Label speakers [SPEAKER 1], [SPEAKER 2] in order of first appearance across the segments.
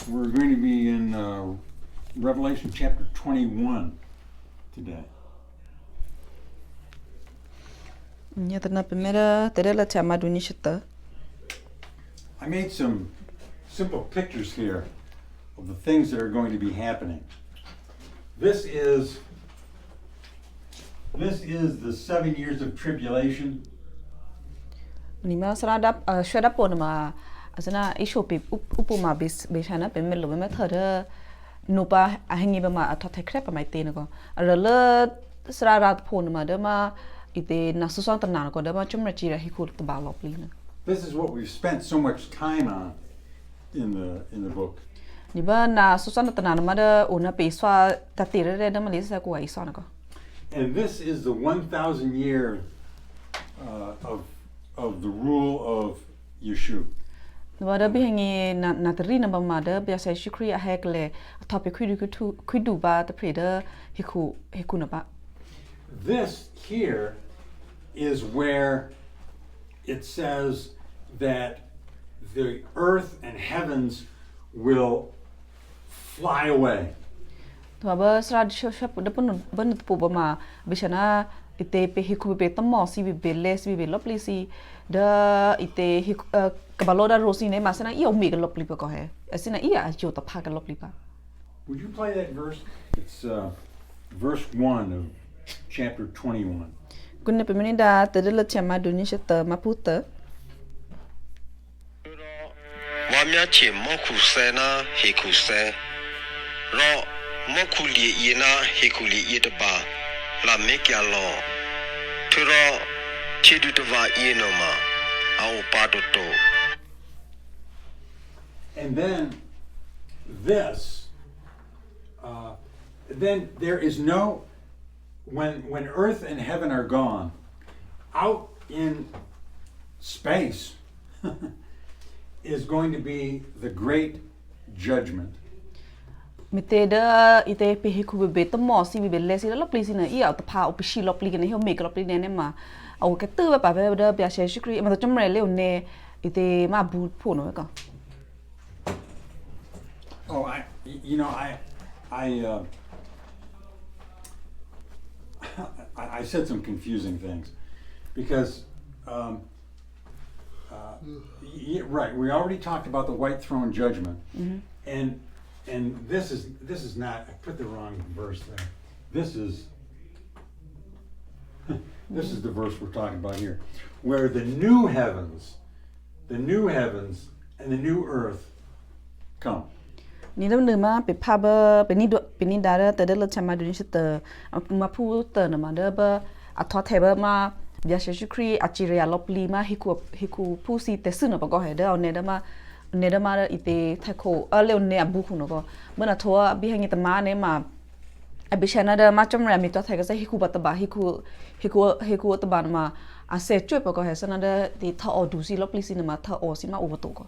[SPEAKER 1] We're going to be in Revelation chapter 21 today.
[SPEAKER 2] Nyata na primera terela chama do nishita.
[SPEAKER 1] I made some simple pictures here of the things that are going to be happening. This is the 7 years of tribulation.
[SPEAKER 2] Nima sarada shada ponma asana ishopi upuma beshana pemelo bema thara nupa ahangi bema athathe krep mai te nago arala sarada ponma dama ite nasusan tanana ko dama chumra chira hikul tbalopli.
[SPEAKER 1] This is what we've spent so much time on in the book.
[SPEAKER 2] Niba na susan tanana mada una peswa tatire dama lisa ko isana ko.
[SPEAKER 1] And this is the 1,000 year of the rule of Yeshua.
[SPEAKER 2] Wada bihangi na terina ba mada biasa shukri a hekle topic kwidu ba the preda hiku na ba.
[SPEAKER 1] This here is where it says that the earth and heavens will fly away.
[SPEAKER 2] Ba srad shop da pun ban pu ba ma bishana ite pe hiku pe tamo si be les be lopli si da ite kabaloda rosi ne masana I mi ga lopli pa ko he asina I a jo ta pha ga lopli pa.
[SPEAKER 1] Would you play that verse? It's verse 1 of chapter 21.
[SPEAKER 2] Kunna pe mini da tedela chama do ni shata maputa.
[SPEAKER 3] Wamya che moku sena hiku se ro moku li yena hiku li yetaba la mekya lo turo chidu twa yenoma au padoto.
[SPEAKER 1] And then this, then there is no, when earth and heaven are gone, out in space is going to be the great judgment.
[SPEAKER 2] Mite da ite pe hiku be tamo si be les si lopli si na I au ta pha opishi lopli ke ne ho make lopli ne ma au ke tu ba ba da bia she shukri ma to mre le ne ite ma bu pho no ka.
[SPEAKER 1] Oh, I said some confusing things because, right, we already talked about the white throne judgment, and this is not. I put the wrong verse there. This is the verse we're talking about here, where the new heavens and the new earth come.
[SPEAKER 2] Ni dam ma pe pha ba pe ni da da tedela chama do ni shata ma pu ta na ma da ba a tho the ba ma bia she shukri a chiria lopli ma hiku pu si te su no ba ko he da ne da ma ite thako a le ne abu khu no ko bana thoa bi hangi ta ma ne ma a bi shana da ma chamra mi to thai ka sa hiku ba ta ba hiku ta ba ma a se chwe ba ko he sana da ti tha o du si lopli si na ma tha o si ma over to ko.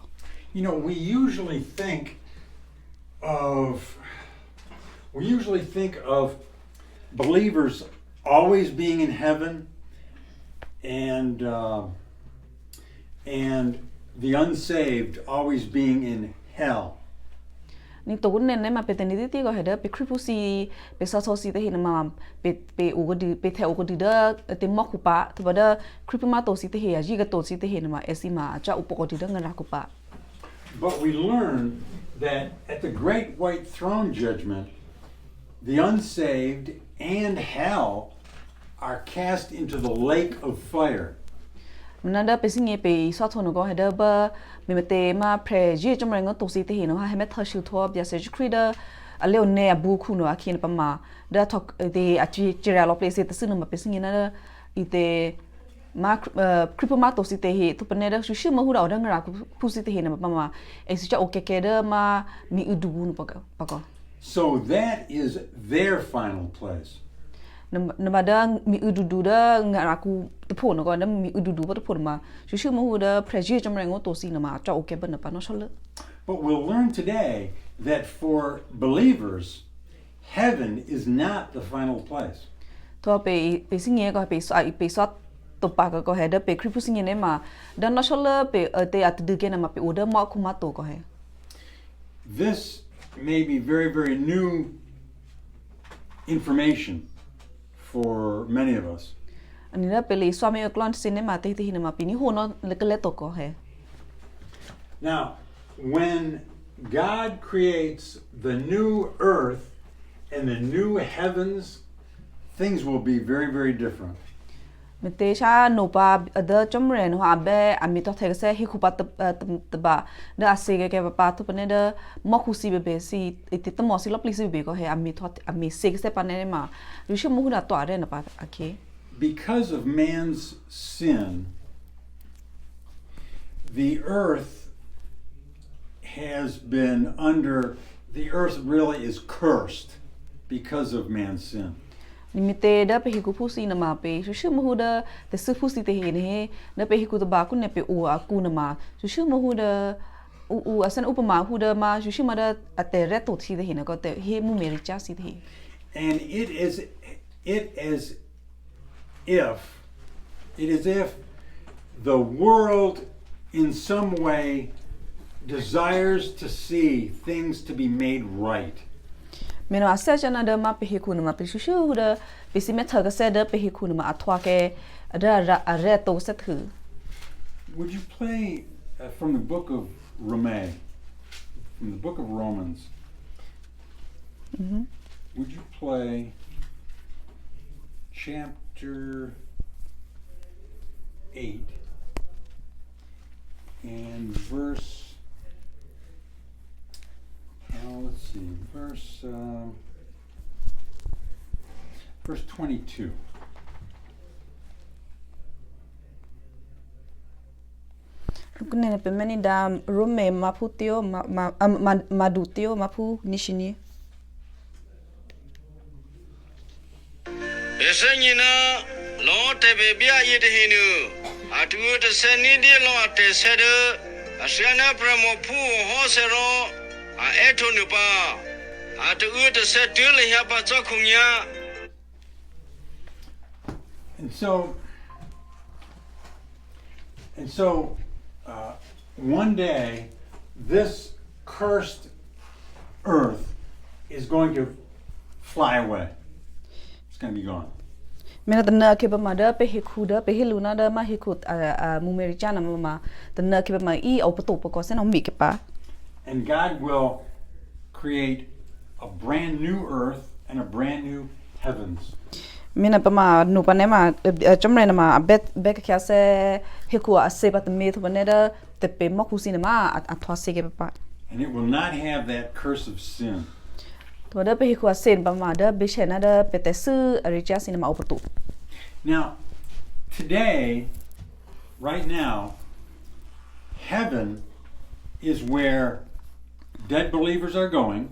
[SPEAKER 1] You know, we usually think of believers always being in heaven and the unsaved always being in hell.
[SPEAKER 2] Ni to ne ne ma pe teni ti ko heda pe kripusi pe sa so si te hin ma pe o di pe the o di da te mo ku pa to ba da kripuma to si te he ya ji ga to si te hin ma esi ma cha upo di da ngara ku pa.
[SPEAKER 1] But we learn that at the great white throne judgment, the unsaved and hell are cast into the lake of fire.
[SPEAKER 2] Nanda pe singe pe so to no go heda ba me mate ma pre ji chomre ngo to si te hin ha me tha shu tho bia se krida a le ne abu khu no akhin pa ma da thok de a chi chira lo place te sunu ma pe singe na ite ma kripuma to si te he to pene da shu ma hu da ngara ku si te he na pa ma e si cha o ke ke da ma mi udu nu pa ko.
[SPEAKER 1] So that is their final place.
[SPEAKER 2] Na ba da mi udu da ngara ku to pho no ko da mi udu ba to pho ma shu ma hu da pressure chomre ngo to si na ma cha o ke ba na pa no shol.
[SPEAKER 1] But we'll learn today that for believers, heaven is not the final place.
[SPEAKER 2] To pe singe ko pe so to pa ko he da pe kripu singe ne ma da no shol pe te at de ke na ma pe o da ma ku ma to ko he.
[SPEAKER 1] this may be very, very new information for many of us.
[SPEAKER 2] Ani na peli swami oklon cinema te te hina ma pini hono le toko he.
[SPEAKER 1] Now, when God creates the new earth and the new heavens, things will be very, very different.
[SPEAKER 2] Me te sha no pa ada chomre no abe ami to te se hi kupa te ba da asige ke pa to pene da mo khusi be si ite to mo si lopli si be ko he ami to ami se se pa ne ma ru shi mu na to are na pa okay.
[SPEAKER 1] Because of man's sin, the earth really is cursed because of man's sin.
[SPEAKER 2] Nimite da pe hiku pusi na ma pe shu mu da te su pusi te he na pe hiku ba ku ne pe u a ku na ma shu mu da u asan upama hu da ma shu ma da ate re to thi de he na ko te he mu me ri cha si the.
[SPEAKER 1] And it is if the world in some way desires to see things to be made right.
[SPEAKER 2] Meno asa jana da ma pe hiku na ma pe shu da pe si me tha ga se da pe hiku na ma athwa ke ada re to se thu.
[SPEAKER 1] Would you play from the book of Romans? From the book of Romans?
[SPEAKER 2] Mhm.
[SPEAKER 1] Would you play chapter 8 and verse, let's see, verse 22.
[SPEAKER 2] Kunene pe meni da Rome maputio madutio mapu nishini.
[SPEAKER 3] Esenyina lo te be bia yete hinu atu te seni de lo te sede asiana pramo pu ho sero a eto nu pa atu te sedile ya pa zokunya.
[SPEAKER 1] And so one day this cursed earth is going to fly away. It's going to be gone.
[SPEAKER 2] Mena tana ke ba mada pe hikuda pe hiluna da ma hikut mu merichana mama tana ke ba ma I au pato pa ko sen mi ke pa.
[SPEAKER 1] And God will create a brand new earth and a brand new heavens.
[SPEAKER 2] Mena pa ma no pa ne ma chomre na ma bet kya se hiku a se ba te me to ne da te pe mo kusi na ma a thwa se ke pa.
[SPEAKER 1] And it will not have that curse of sin.
[SPEAKER 2] To da pe hiku a sen ba ma da be chena da pe te su richa sin ma au pato.
[SPEAKER 1] Now, today, right now, heaven is where dead believers are going.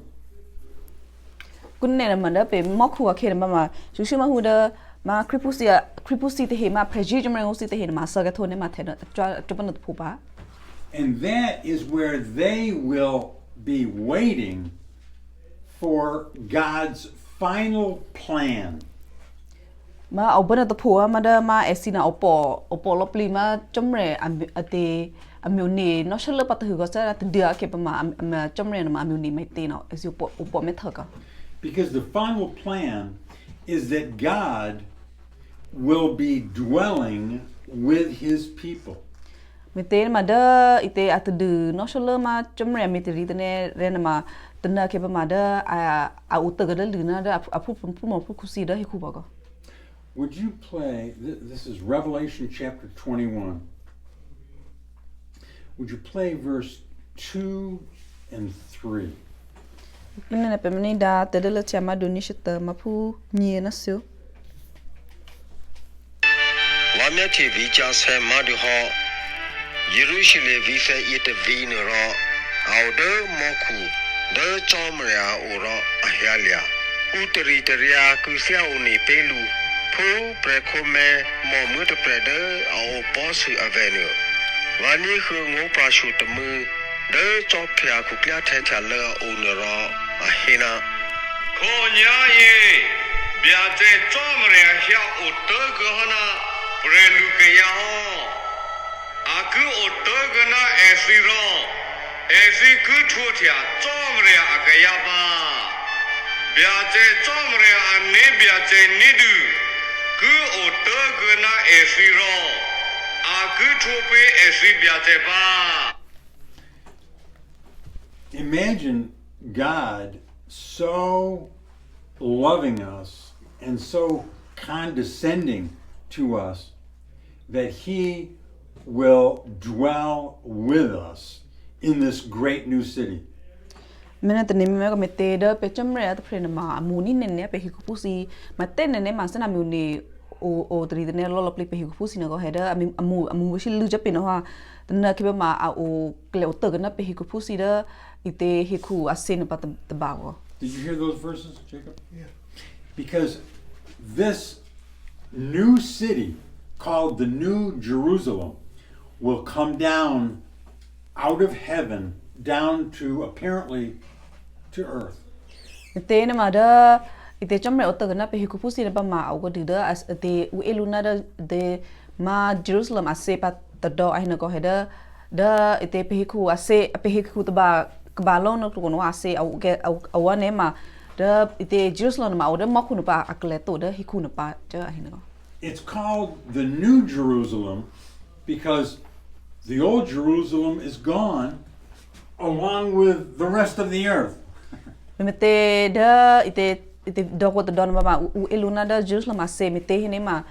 [SPEAKER 2] Kunne na ma da pe mo khu a ke ma ma shu ma hu da ma kripusi te he ma preji jomre usi te he ma sa ga thone ma the na twa pa phu ba.
[SPEAKER 1] And that is where they will be waiting for God's final plan.
[SPEAKER 2] Ma au bana to phu ma da ma esina opo lopli ma chomre ate amuni no shele pa thu ga sa te dia ke pa ma chomre na ma amuni mai te no esi opo me thaka.
[SPEAKER 1] Because the final plan is that God will be dwelling with his people.
[SPEAKER 2] Mete ma da ite atdu no shele ma chomre mi te ri ne re na ma tna ke pa ma da a utaga da luna da apu mo pu kusi da hiku ba.
[SPEAKER 1] Would you play, this is Revelation chapter 21. Would you play verse 2 and 3?
[SPEAKER 2] Nene pe meni da te de la chama do ni shita mapu ni na su.
[SPEAKER 3] Wa me ti vi ja se ma du ho Jerusalem vi se yete vi no ro au de mo ku de chomria o ro a hyalia utri tria ku sia o ni pelu pu prekome mo mu de prede au posu avenue wani khu ngo pa shu tmu de chopia ku kля the cha le o no ro a hina ko nya ye bia te chomria hya o de go na prelu ke ya ho aku o de go na esiro
[SPEAKER 4] ऐसी cứ thua thia chom ria akaya ba bia che chom ria ani bia che nidu cứ o tơ cứ na ऐसी ro a cứ thua pe ऐसी bia che ba.
[SPEAKER 1] Imagine God so loving us and so condescending to us that he will dwell with us in this great new city.
[SPEAKER 2] Mena tani me ko mete da pe chamre at prena ma amuni nene pe hiku pusi mate nene ma sana muni o tri ne lo lo pe hiku pusi na go heda amu shi lu jape no ha na ke ma o kleo to na pe hiku pusi da ite hiku asen pa ta ba go.
[SPEAKER 1] Did you hear those verses, Jacob? Yeah. Because this new city called the New Jerusalem will come down out of heaven down to apparently to earth.
[SPEAKER 2] Ite na ma da ite chamre o to na pe hiku pusi na ba ma o go da as ite u eluna da de ma Jerusalem ase pa ta do ai na go heda da ite pe hiku ase pe hiku ta ba kabalon no no ase au ne ma da ite Jerusalem ma o da ma khunu pa akle to da hiku na pa ja ai na go.
[SPEAKER 1] It's called the New Jerusalem because the old Jerusalem is gone along with the rest of the earth.
[SPEAKER 2] Mete da ite do ko da ma u eluna da Jerusalem ase mete hine ma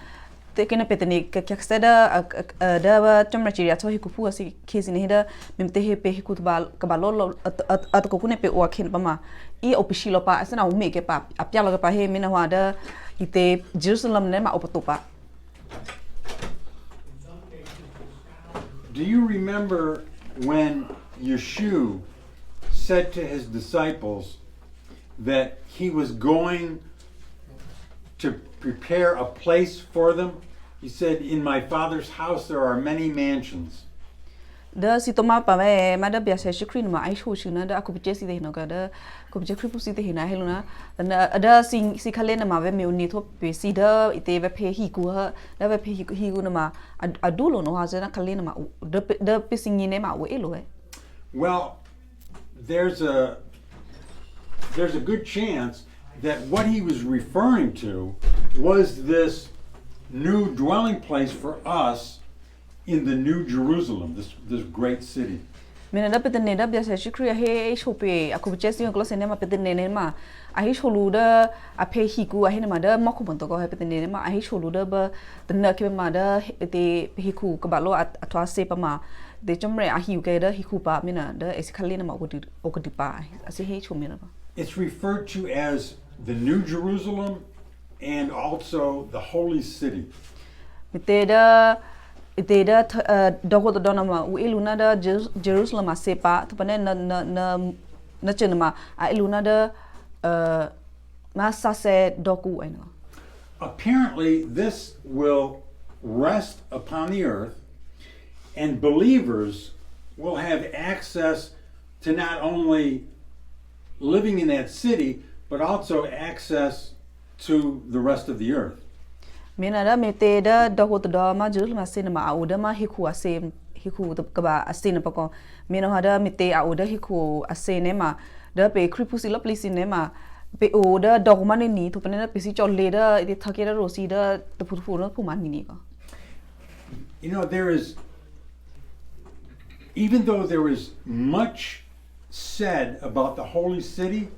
[SPEAKER 2] te kena petene ka sada da ba chamra chiria to hiku pu ase kesi ne da mete he pe hiku ba ka ba lo at ko kune pe o khen pa ma I opishilo pa asana u me ke pa apya lo pa he mina wa da ite Jerusalem ne ma opato pa.
[SPEAKER 1] Do you remember when Yeshua said to his disciples that he was going to prepare a place for them? He said, "In my Father's house there are many mansions."
[SPEAKER 2] Da si toma pa me ma da bia se shukri ma ai shu shu na da aku biche si de no ga da ku biche kri pu si de hina heluna da si khale na ma ve me ni tho pe si da ite ve phe hi ku ha da ve phe hi ku na ma adu lo no ha se na khale na ma da pe singi ne ma we lo he.
[SPEAKER 1] Well, there's a good chance that what he was referring to was this new dwelling place for us in the New Jerusalem, this great city.
[SPEAKER 2] Mena da petene da bia se shukri he shope aku biche si ko se ne ma petene ne ma ai sholu da a phe hi ku a he ne ma da ma ko bon to ko he petene ne ma ai sholu da ba tna ke ma da te hi ku ka ba lo atwa se pa ma de chomre a hi ke da hi ku pa mena da esikhale na ma o ko di pa ase he chomena ba.
[SPEAKER 1] It's referred to as the New Jerusalem and also the Holy City.
[SPEAKER 2] Mite da ite da dogo da dona ma u iluna da Jerusalem ase pa to pa ne na chen ma a iluna da ma sa se doku ai no.
[SPEAKER 1] Apparently, this will rest upon the earth, and believers will have access to not only living in that city, but also access to the rest of the earth.
[SPEAKER 2] Mena da mete da dogo da ma Jerusalem ase na ma au da ma hiku ase hiku ka ba ase na pa ko mena ha da mete au da hiku ase ne ma da pe kripusi lo plisi ne ma pe o da dogo ma ne ni to pa ne pe si chol le da ite thake da ro si da to pu no pu ma ni ko.
[SPEAKER 1] You know, even though there is much said about the holy city,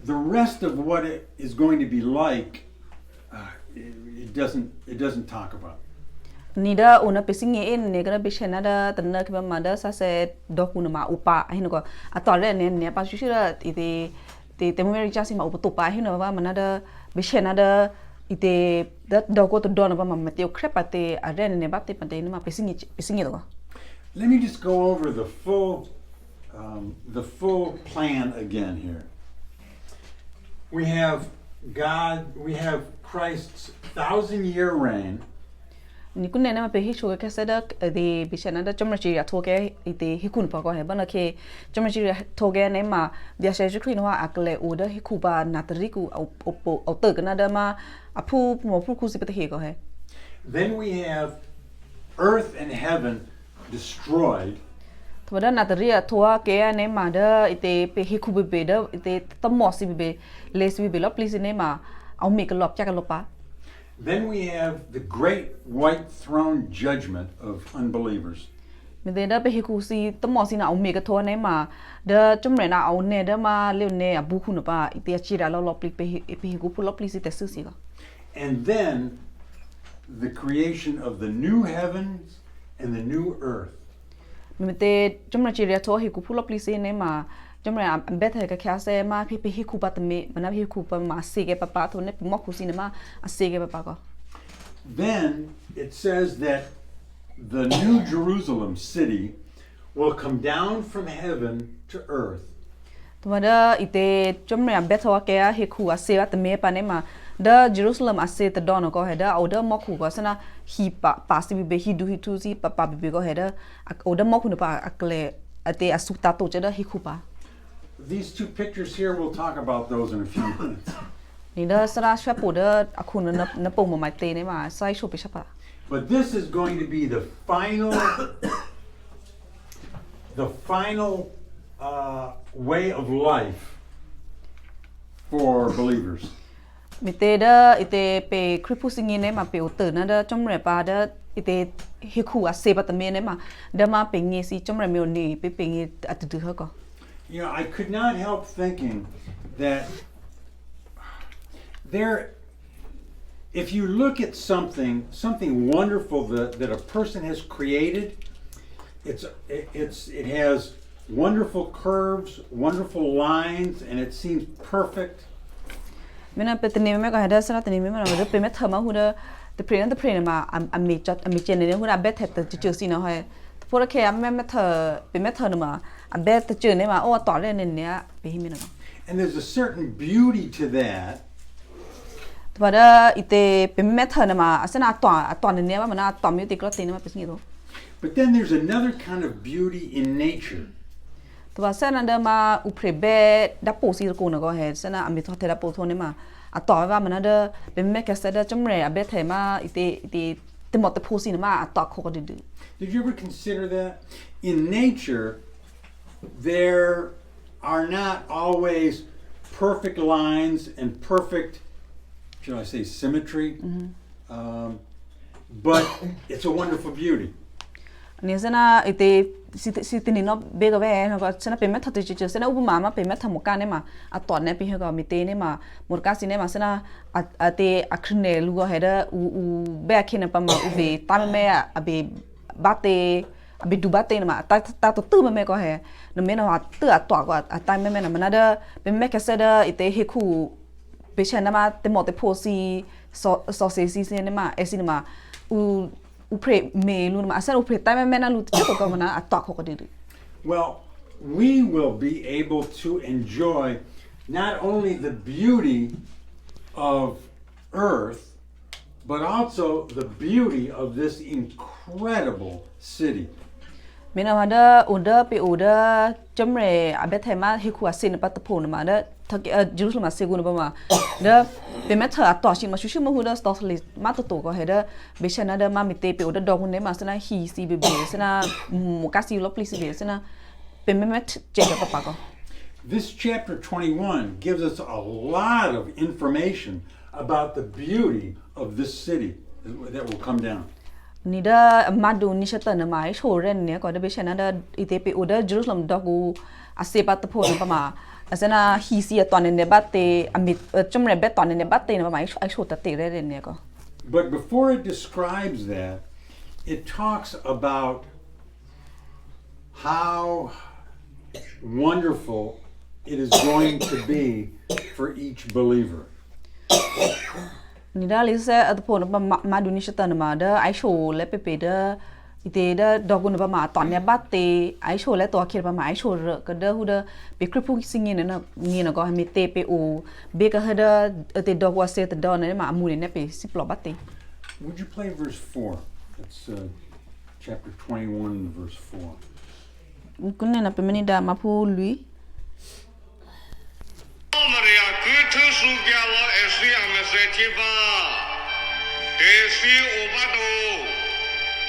[SPEAKER 1] the rest of what it is going to be like, it doesn't talk about.
[SPEAKER 2] Nida una pesinge en negra bishena da tanna ke ma da sa se dokuna ma upa hino ko atore ne pa shishira te temeri chasi ma upa to pa hino ba mana da bishena da ite da doko to dona ba ma mateo crepate aren ne ba te pate ma pesinge do.
[SPEAKER 1] Let me just go over the full plan again here. We have Christ's 1,000-year reign.
[SPEAKER 2] Ni kunne na pe hisho ke sada de bishana da chomrachi ya thoke ite hikun pa ko he bana ke chomrachi thoke ne ma bia she shukri no akle oda hikuba natriku au te kana da ma apu mo pu ku si pe he ko he.
[SPEAKER 1] Then we have earth and heaven destroyed.
[SPEAKER 2] Twa da nataria thoa ke ne ma da ite pe hiku be da ite tamosi be les be lo please ne ma au me ka lop cha ka lopa.
[SPEAKER 1] Then we have the great white throne judgment of unbelievers.
[SPEAKER 2] Me de da pe hiku si tamosi na au me ka thoa ne ma da chumre na au ne da ma le ne abu khu na pa ite achira lo pe hiku pu lo please te su si ga.
[SPEAKER 1] And then the creation of the new heavens and the new earth.
[SPEAKER 2] Me te chumre chiria thoa hiku pu lo please ne ma chumre bethe ka kya se ma pe hiku pa te me na hiku pa ma se ke pa tho ne mo khu si ne ma a se ke pa ko.
[SPEAKER 1] Then it says that the new Jerusalem city will come down from heaven to earth.
[SPEAKER 2] Tuma da ite chumre betho ke a hiku a se te me pa ne ma da Jerusalem ase te dono ko heda o da moku ko sana hi pa si be hi du hi tu si pa be ko heda o da moku ne pa akle ate asuta to che da hi ku pa
[SPEAKER 1] These two pictures here, we'll talk about those in a few minutes.
[SPEAKER 2] ni da sara shwa po da aku na po mo mai te ne ma sai sho pe pa
[SPEAKER 1] But this is going to be the final way of life for believers.
[SPEAKER 2] mi te da ite pe kripu singi ne ma pe o te na da chumre pa da ite hi ku a se pa te me ne ma da ma pe ngi si chumre me o ni pe ngi at du ha ko.
[SPEAKER 1] You know, I could not help thinking that if you look at something wonderful that a person has created, it has wonderful curves, wonderful lines, and it seems perfect.
[SPEAKER 2] Mena pe te me ka heda sara te me na de pe me thama hu da the pre ma a me chat a me chen ne hu na bet het te chu si na ha for ke a me tha pe me tha na ma a bet te chu ne ma o to le ne ne pe hi me na.
[SPEAKER 1] And there's a certain beauty to that.
[SPEAKER 2] Twa da ite pe me tha na ma asana to ne ne ma na to me te klo te ne ma pe singi do.
[SPEAKER 1] But then there's another kind of beauty in nature.
[SPEAKER 2] Twa sana da ma u pre be da po si ko na go he sana a me tha te da po tho ne ma a to wa ma na da pe me ka sa da chumre a bet the ma ite te mo te po si na ma a to ko ko de.
[SPEAKER 1] Did you ever consider that? In nature, there are not always perfect lines and perfect, shall I say, symmetry, but it's a wonderful beauty.
[SPEAKER 2] Ni sana ite si tini no be ga ve no sana pe me thati chi sana ubu mama pe me thamu ka ne ma a to ne pe he ga mi te ne ma mor ka si ne ma sana a te akrne lu ga he da u be khine pa ma u be ta me a be bate a be du bate ne ma ta to tu me ko he no me no a tu a to ga a ta me na ma da pe me ka se da ite he ku pe chana ma te mo te po si so se si ne ma e si ne ma u pre me lu ma asa u pre ta me na lu te ko ma na a to ko di.
[SPEAKER 1] Well, we will be able to enjoy not only the beauty of earth, but also the beauty of this incredible city.
[SPEAKER 2] Mina ada udah pe udah jemre abet tema hiku asin pa tapo na ma da Jerusalem asegun ba ma da pe meta to shin ma shushu ma hu da stotli ma to ko he da be shana da ma mite pe udah dog ne ma sana hi si be sana mukasi lo please be sana pe met check pa ko.
[SPEAKER 1] This chapter 21 gives us a lot of information about the beauty of this city that will come down.
[SPEAKER 2] Ni da madu ni shata na mai shoren ne ko da be shana da ite pe udah Jerusalem dogu ase pa tapo na pa ma asana hi si aton ne batte amit chumre bet ton ne batte na mai ai shota te re ne ko.
[SPEAKER 1] But before it describes that, it talks about how wonderful it is going to be for each believer.
[SPEAKER 2] Ni da lise at po na ma du ni shata na ma da ai sho le pe da ite da dogun ba ma ton ne batte ai sho le to khir ba ma ai sho ka da hu da be kripu singin na ni na go mi te pe o be ka da te dog was set da na ma mu ne pe siplo batte.
[SPEAKER 1] Would you play verse 4? It's chapter 21 verse 4.
[SPEAKER 2] Kunne na pe meni da ma pu lui
[SPEAKER 4] Maria kutu sugyalo esi amese chiba. Desi obato.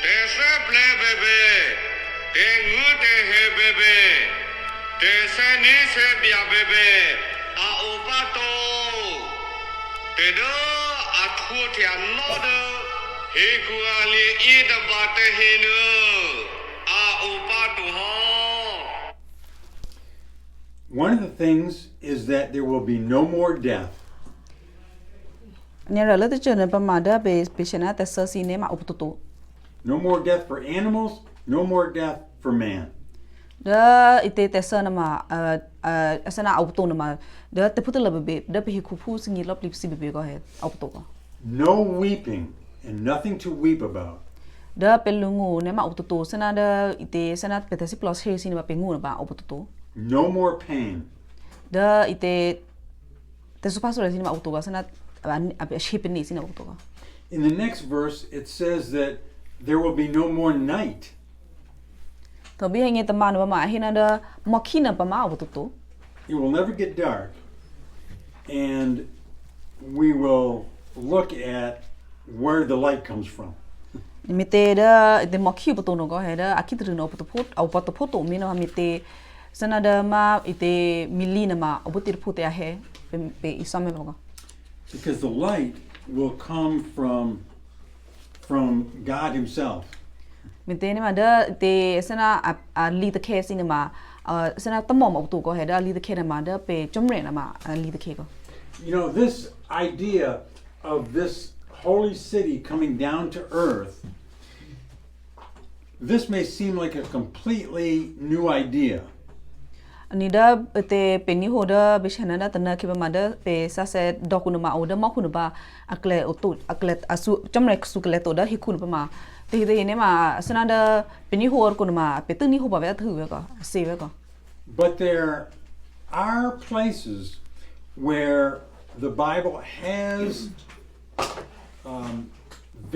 [SPEAKER 4] Desa ple bebe. te ngu te he bebe te se ni se bia bebe a opato te do a thu thia no do he ku ali I da ba te he no a opato ho.
[SPEAKER 1] One of the things is that there will be no more death.
[SPEAKER 2] เนี่ยเราเลือกจะเจอในประมาณเด้อไปชนะแต่เซอร์ซีเนี่ยมาอุปตุ
[SPEAKER 1] No more death for animals, no more death for man.
[SPEAKER 2] เด้ออีเตแต่เซอร์นะมาสนะอุปตุนะมาเด้อแต่พูดถึงระเบิดเด้อไปหิคูผู้สิ่งนี้รอบลิบสิบเบก็เห็นอุปตุ
[SPEAKER 1] No weeping and nothing to weep about.
[SPEAKER 2] เด้อเป็นลุงงูเนี่ยมาอุปตุสนะเด้ออีเตสนะเป็นแต่สิบล้อเชซีเนี่ยมาเป็นงูนะบ้าอุปตุ
[SPEAKER 1] No more pain.
[SPEAKER 2] เด้ออีเตแต่สุภาพสุรสิเนี่ยมาอุปตุสนะเชเป็นนี่สิเนี่ยอุปตุ
[SPEAKER 1] In the next verse, it says that there will be no more night.
[SPEAKER 2] ตัวบีให้เงี้ยตมานะประมาณเห็นนะเด้อมอคีนะประมาณอุปตุ
[SPEAKER 1] It will never get dark. And we will look at where the light comes from.
[SPEAKER 2] มีเตเด้อเดมอคีอุปตุนก็เห็นเด้ออาคิดถึงอุปตุพุทอุปตุพุทตุมีนะมีเตสนะเด้อมาอีเตมิลลีนะมาอุปติพุทเตอะเฮเป็นอิสามเมบอก
[SPEAKER 1] Because the light will come from God Himself.
[SPEAKER 2] มีเตนี่มาเด้อเตสนะลีตะเคสินะมาสนะตะหม่อมอุปตุก็เห็นเด้อลีตะเคนะมาเด้อไปจมเรนะมาลีตะเคก็
[SPEAKER 1] You know, this idea of this holy city coming down to earth, this may seem like a completely new idea.
[SPEAKER 2] อันนี้เด้อเตเป็นนิโฮเด้อไปชนะเด้อตะเนคิบมาเด้อไปซาเซดอกุนมาเอาเด้อมอคุนบาอักเลอตุอักเลอสุจำเรกสุกเลโตเด้อฮิคุนปมาเตเตเนี่ยมาสนะเด้อเป็นนิโฮกุนมาไปตึงนิโฮบ่าเวถือไว้ก็เซไว้ก็
[SPEAKER 1] But there are places where the Bible has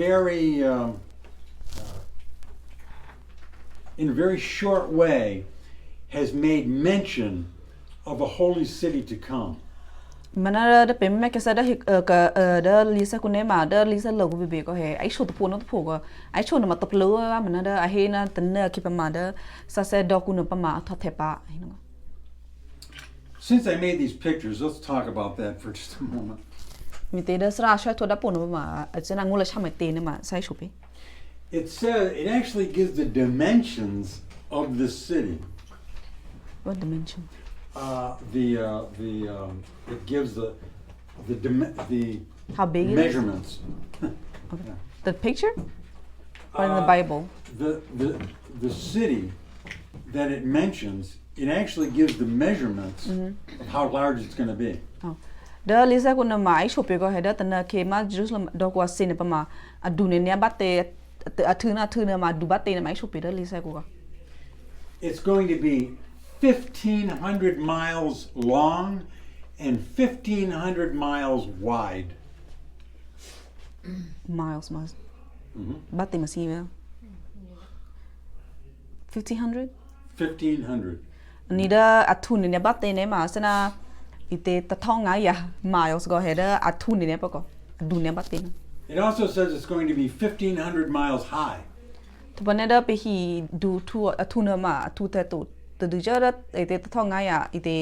[SPEAKER 1] very, in a very short way, has made mention of a holy city to come.
[SPEAKER 2] มันน่ะเป็นแม่กษัตริย์เด้อลิซ่าคุณเนี่ยมาเด้อลิซ่าเลิกกูเบก็เฮไอโชตะพูนตะพูก็ไอโชนมาตบเลยว่ามันน่ะเด้อไอเฮนะตะเนคิปมาเด้อซาเซดอกุนปมาทอเทปะ
[SPEAKER 1] Since I made these pictures, let's talk about that for just a moment.
[SPEAKER 2] มีเตเด้อสระช่วยตัวดับปุ่นมาจะนั่งงูละช่างไม่เตเนี่ยมาใส่ชุบ
[SPEAKER 1] It says it actually gives the dimensions of the city.
[SPEAKER 2] What dimension?
[SPEAKER 1] It gives the
[SPEAKER 2] How big it is?
[SPEAKER 1] measurements.
[SPEAKER 2] Okay. The picture? Or in the Bible?
[SPEAKER 1] The city that it mentions, it actually gives the measurements of how large it's going to be.
[SPEAKER 2] Oh. เด้อลิซ่าคุณน่ะมาไอชุบก็เฮเด้อตะนะเคมาเยรูซาเล็มดอกว่าซินปะมาอะดูเนี่ยบัตเตอะถือนะมาดูบัตเตนะมาไอชุบเด้อลิซ่ากูก็
[SPEAKER 1] It's going to be 1,500 miles long and 1,500 miles wide.
[SPEAKER 2] Miles. Ba't di masiva? 1,500?
[SPEAKER 1] 1,500.
[SPEAKER 2] Nida atun ni ba't di ne ma sana ite tatong nga ya miles go ahead atun ni ne pa ko adun ni ba't di na.
[SPEAKER 1] It also says it's going to be 1,500 miles high.
[SPEAKER 2] To pa ne da pe hi du tu atun ma atu te tu te du ja da ite tatong nga ya ite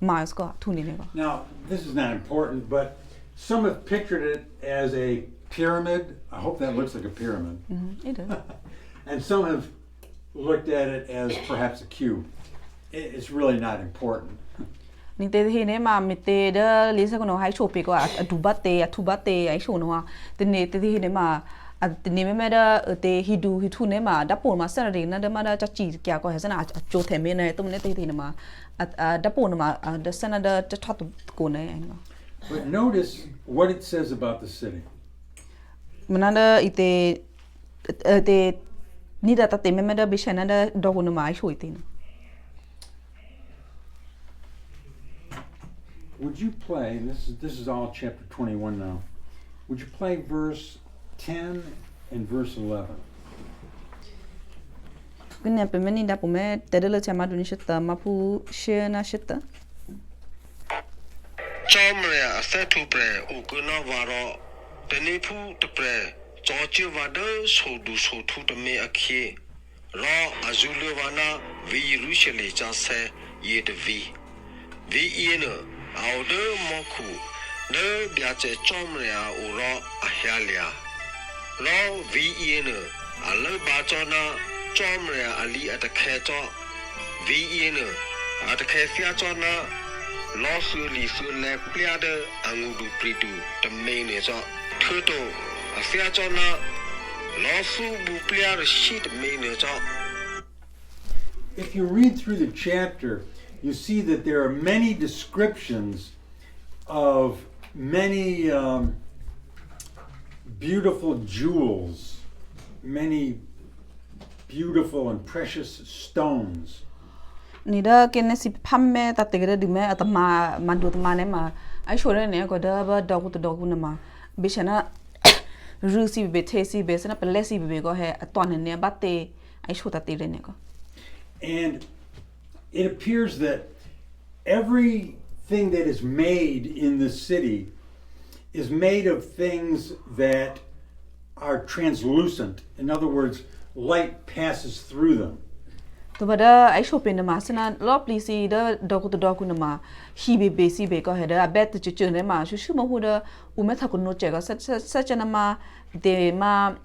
[SPEAKER 2] miles ko atun ni ne ko.
[SPEAKER 1] Now, this is not important, but some have pictured it as a pyramid. I hope that looks like a pyramid.
[SPEAKER 2] It does.
[SPEAKER 1] And some have looked at it as perhaps a cube. It's really not important.
[SPEAKER 2] นี่เตที่เนี่ยมามีเตเดอลิซ่าคนน้องให้โชว์ปีก็ดูบัตเตทูบัตเตไอโชว์น้องเตเนี่ยเตที่เนี่ยมาเตเนี่ยไม่ได้เตฮิดูฮิทูเนี่ยมาดับปูนมาเสร็จแล้วนะเดี๋ยวมาได้จะจีเกี่ยวกับเห็นนะโจเทมีเนี่ยตุ้มเนี่ยเตที่เนี่ยมาดับปูนมาเดี๋ยวเสร็จแล้วจะทอดกูเนี่ย
[SPEAKER 1] But notice what it says about the city.
[SPEAKER 2] มันนั่นเด้ออีเตนี่ได้ตัดเตไม่ได้บิชนั่นเด้อดอกกุนมาไอโชว์อีเตนะ
[SPEAKER 1] Would you play, and this is all chapter 21 now, would you play verse 10 and verse 11?
[SPEAKER 2] ก็เนี่ยเป็นแบบนี้ได้ผมแม่แต่เดี๋ยวเราจะมาดูนี่ชิตมาพูเชื่อนะชิต
[SPEAKER 3] จอมเรียเสถุเปรอุกนาวารอเตนิพูตเปรจอจิวาเดสูดูสูทุตเมอคี Raw Azuluvana V Rushali Jase Yet V Ina Auder Moku No Biache Chomria Ura Ahalia Raw V Ina Alo Bajona Chomria Ali at the Kato V Ina at the Kafiatona Lawfully Sule Pliada Angudu Pridu the main is a Turtle a Fiatona Lawful Bupliada sheet main is a.
[SPEAKER 1] If you read through the chapter, you see that there are many descriptions of many beautiful jewels, many beautiful and precious stones.
[SPEAKER 2] Nida kenesi pamme ta tegere dime atama mandu tamane ma ai shore ne ko da ba dogu to dogu na ma bishana rusi be tesi be sana pelesi be go he atwan ne ba te ai shota te ne ko.
[SPEAKER 1] And it appears that everything that is made in this city is made of things that are translucent. In other words, light passes through them.
[SPEAKER 2] To bada ai shope na ma sana lo plisi da dogu to dogu na ma hi be si be ko he da bet chu ne ma shu ma hu da u me tha ko no che ko sa chana ma de ma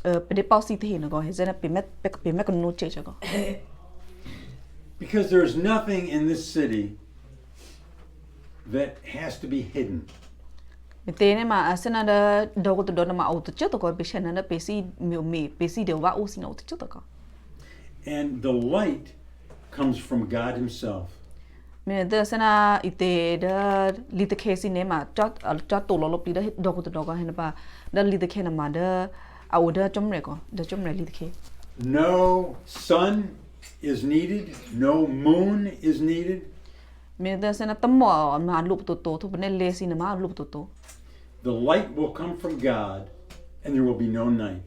[SPEAKER 2] pe pau si the ne ko he zena pe me ko no che ko.
[SPEAKER 1] Because there's nothing in this city that has to be hidden.
[SPEAKER 2] Mitene ma asana da dogo to dona ma auto cheto ko bishana na pesi me pesi de wa osi na auto cheto ko.
[SPEAKER 1] And the light comes from God Himself.
[SPEAKER 2] Me da sana ite da lite kesi ne ma chat to lo pli da dogo to dogo hena ba da lite ke na ma da au da chomre ko da chomre lite ke.
[SPEAKER 1] No sun is needed, no moon is needed.
[SPEAKER 2] Me da sana tammo ma lup to to ne lesi na ma lup to.
[SPEAKER 1] The light will come from God and there will be no night.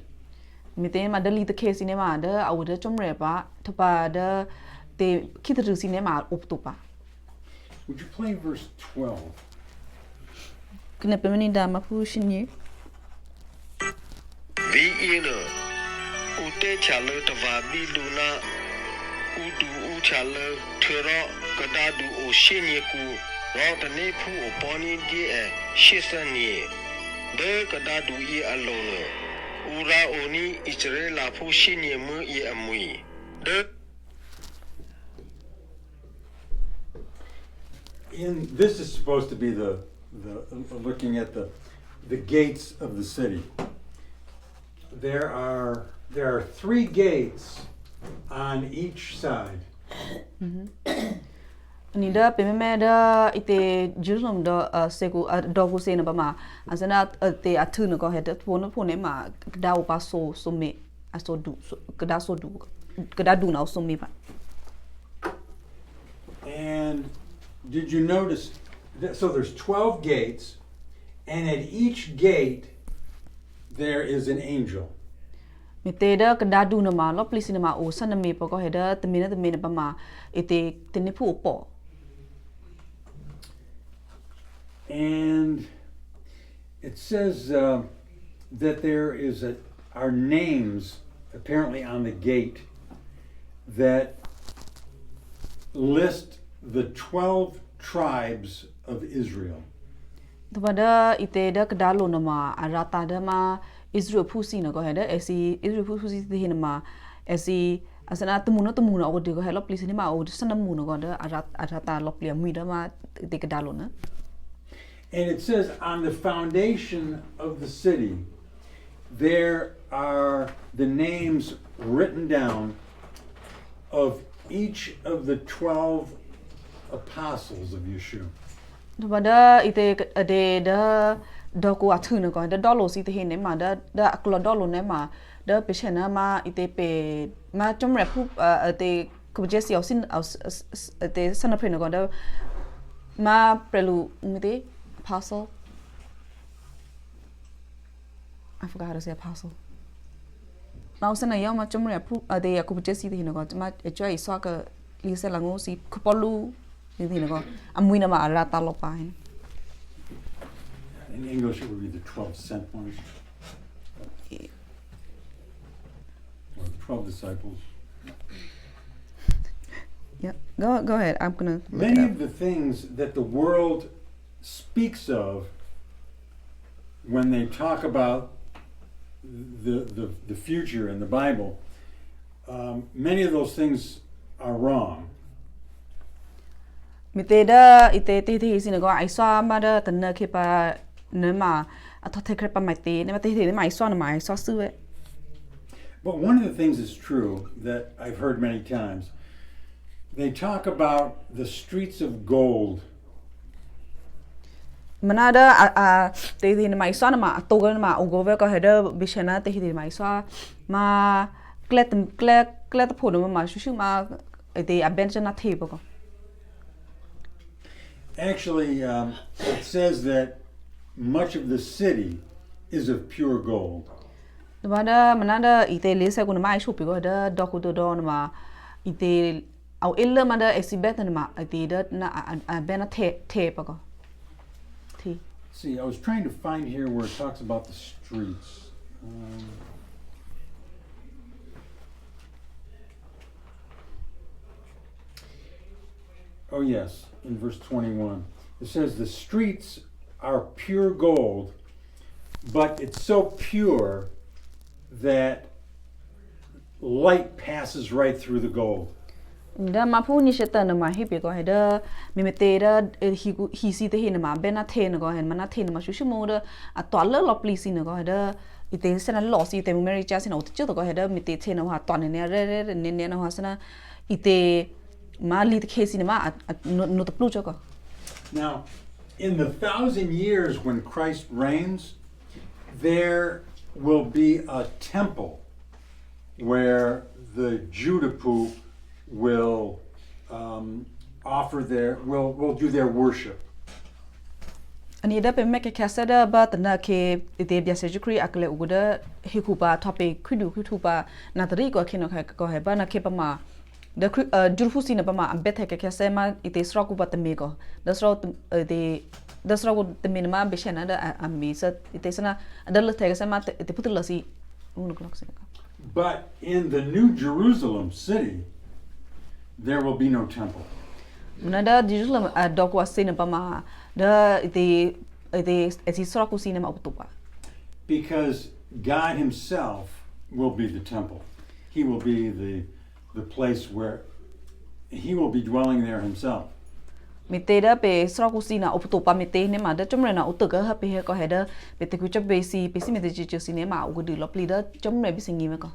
[SPEAKER 2] Mitene ma da lite kesi ne ma da au da chomre ba to pa da te kitru si ne ma up to pa.
[SPEAKER 1] Would you play verse 12?
[SPEAKER 2] Kene pe meni da ma pu shinye.
[SPEAKER 3] Vi ina ute chalo tavabi luna udu uchalo thero kadadu o shinyeku ro tane phu o poni die e shisani de kadadu ye alone ura oni israela phu shinye mu ye amui de.
[SPEAKER 1] This is supposed to be the looking at the gates of the city. There are 3 gates on each side.
[SPEAKER 2] Ni da pe me da ite Jerusalem da seku dogu se na ba ma asana te atu no ko he da phone ma da o pa so me aso du kada du na so me ba.
[SPEAKER 1] And did you notice that, so there's 12 gates and at each gate there is an angel.
[SPEAKER 2] Me te da kada du na ma lo please na ma o sana me pa ko he da te me na ba ma ite te ne pu po.
[SPEAKER 1] And it says that there is our names apparently on the gate that list the 12 tribes of Israel.
[SPEAKER 2] Tabada ite da kada lo na ma arata da ma Israel phusi na ko he da esi Israel phusi the na ma esi asana tumu na o de ko he lo please ni ma o sana mu na ko da arata lo plia mu da ma te kada lo na.
[SPEAKER 1] And it says on the foundation of the city there are the names written down of each of the 12 apostles of Yeshua.
[SPEAKER 2] Tabada ite de da do ko athu na ko da dolo si te ne ma da aklo dolo ne ma da pe chena ma ite pe ma chomre phu te ko jesi au sin te sana pre na ko da ma prelu mite apostle. I forgot how to say apostle. Ma usana yo ma chomre phu de ko jesi te na ko ma enjoy so ka li se la ngo si ko polu ni na ko amui na ma ara ta lo pa.
[SPEAKER 1] In English it would be the 12 sent ones. Or the 12 disciples.
[SPEAKER 2] Yeah. Go ahead. I'm gonna look it
[SPEAKER 1] Many
[SPEAKER 2] up.
[SPEAKER 1] of the things that the world speaks of when they talk about the future in the Bible, many of those things are wrong.
[SPEAKER 2] มีเตดอีเตตีที่สินก็ไอซ้อมาเดตันเนเคปาเนมาอัทอเทเคปาไม่เตเนี่ยมาเตที่มาไอซ้อนะมาไอซ้อซื้อ
[SPEAKER 1] But one of the things that's true that I've heard many times, they talk about the streets of gold.
[SPEAKER 2] มันน่าเดเตที่มาไอซ้อนะมาตัวกันมาอุโกเวก็เฮเดบิชนะเตที่มาไอซ้อมาเกล็ดผลมาชื่อมาไอเตอเบนจนาเทปก็
[SPEAKER 1] Actually, it says that much of the city is of pure gold.
[SPEAKER 2] แต่ว่ามันน่าเดอีเตเลเซกุนมาไอชูปิก็เดดอกุตัวดอนมาอีเตเอาเอลเลมาเดเอ็กซิเบตนะมาไอเตเดน่าเบนเทปก็
[SPEAKER 1] See, I was trying to find here where it talks about the streets. Oh yes, in verse 21. It says the streets are pure gold, but it's so pure that light passes right through the gold.
[SPEAKER 2] เดมาพูนิเชตนมาฮิปก็ให้เดมีเมเตเดฮีซีเตเฮนมาเบนนาเทนก็เห็นมันนาเทนมาชูชิโมเดอะตอนเลลอปลีซินก็ให้เดอีเตเซนันลอซีเตมูเมริจาซินอุตจุก็ให้เดมีเตเทนว่าตอนเนี่ยเรเนี่ยนะว่าซนะอีเตมาลีตเคซินมาโนตปลูจก็
[SPEAKER 1] Now, in the 1,000 years when Christ reigns, there will be a temple where the Judapu will will do their worship.
[SPEAKER 2] อันนี้ได้เป็นแมกแคสเดอร์บาตนาเคอีเตเบียเซจุครีอักเลอุกเดฮิคูปาทอปิคุดูคุทูปานาตรีก็คินก็ให้บานาเคปมาเดจูฟูซินปมาอัมเบตแคสเซมาอีเตสรอกุปตเมก็เดสรอเดสรอกุตเมนมาเบชนะเดอามีสอีเตสนะเดลเทกเซมาอีเตพุตลซีอุนกลอกซิ
[SPEAKER 1] But in the New Jerusalem city, there will be no temple.
[SPEAKER 2] มันเดดิจุลดอกว่าซินปมาเดอีเตสรอกุซินมาอุตุปา
[SPEAKER 1] Because God Himself will be the temple. He will be the place where He will be dwelling there Himself.
[SPEAKER 2] มีเตเดเปสรอกุซินาอุตุปามีเตเนี่ยมาเดจมเรนะอุตุก็ฮะเปก็เฮเดเปเตกุจะเปซีมีเตจิจิซิเนี่ยมาอุกดิลอปลีเดจมเรบิสิงีมก็